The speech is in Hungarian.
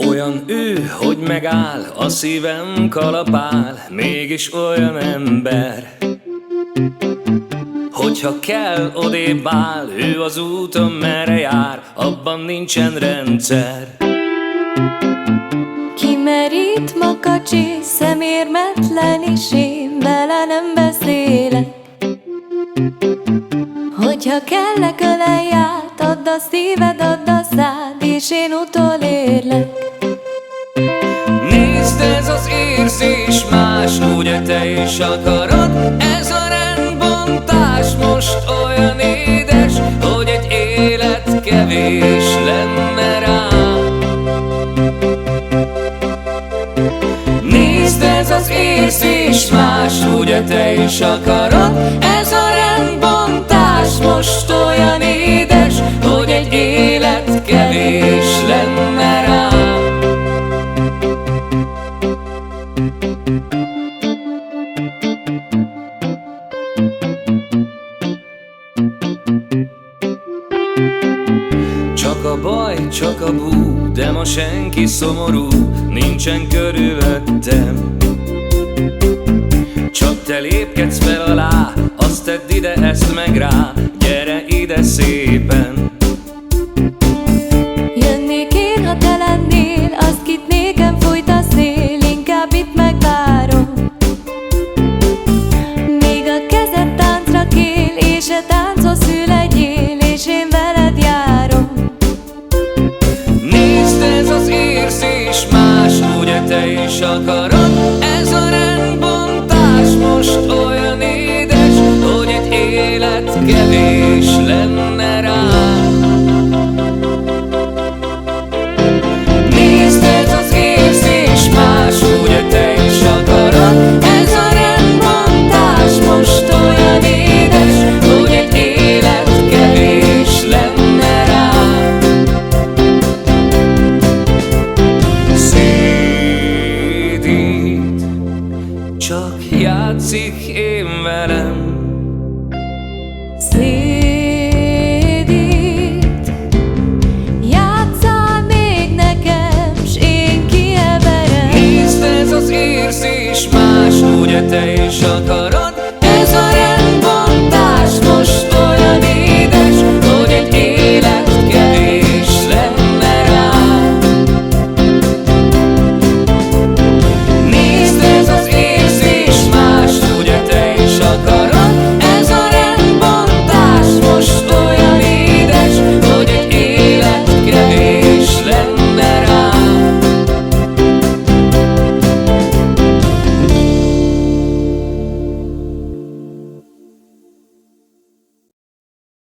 Olyan ő, hogy megáll, a szívem kalapál, mégis olyan ember. Hogyha kell, odébb áll, ő az úton merre jár, abban nincsen rendszer. Kimerít makacsi, szemérmetlen is én vele nem beszélek. Hogyha kellek, ölelj át, add a szíved, add a szád, és én utolérlek. Nézd, ez az érzés más, ugye te is akarod? Ez a rendbontás most olyan édes, hogy egy élet kevés lenne rá. Nézd, ez az érzés más, ugye te is akarod? Ez a rendbontás most olyan édes, hogy egy élet kevés lenne rá. Csak a baj, csak a bú, de ma senki szomorú, nincsen körülöttem. Csak te lépkedsz fel alá, azt tedd ide, ezt meg rá, gyere ide szépen. Jönnék én, ha te lennél, azt kit nékem fújt a szél, inkább itt megvárom. Még a kezed táncra kél, és a tánchoz hű legyél, és én veled járom. Nézd, ez az érzés más, ugye te is akarod? Ez a rendbontás most olyan édes, hogy egy élet kevés lenne rá. Nézd, ez az érzés más, ugye te is akarod? Ez a rendbontás most olyan édes, hogy egy élet kevés lenne rá. Szédít, csak játszik én velem. Szédít, játsszál még nekem, s én kieverem. Nézd, ez az érzés más, ugye te is akarod?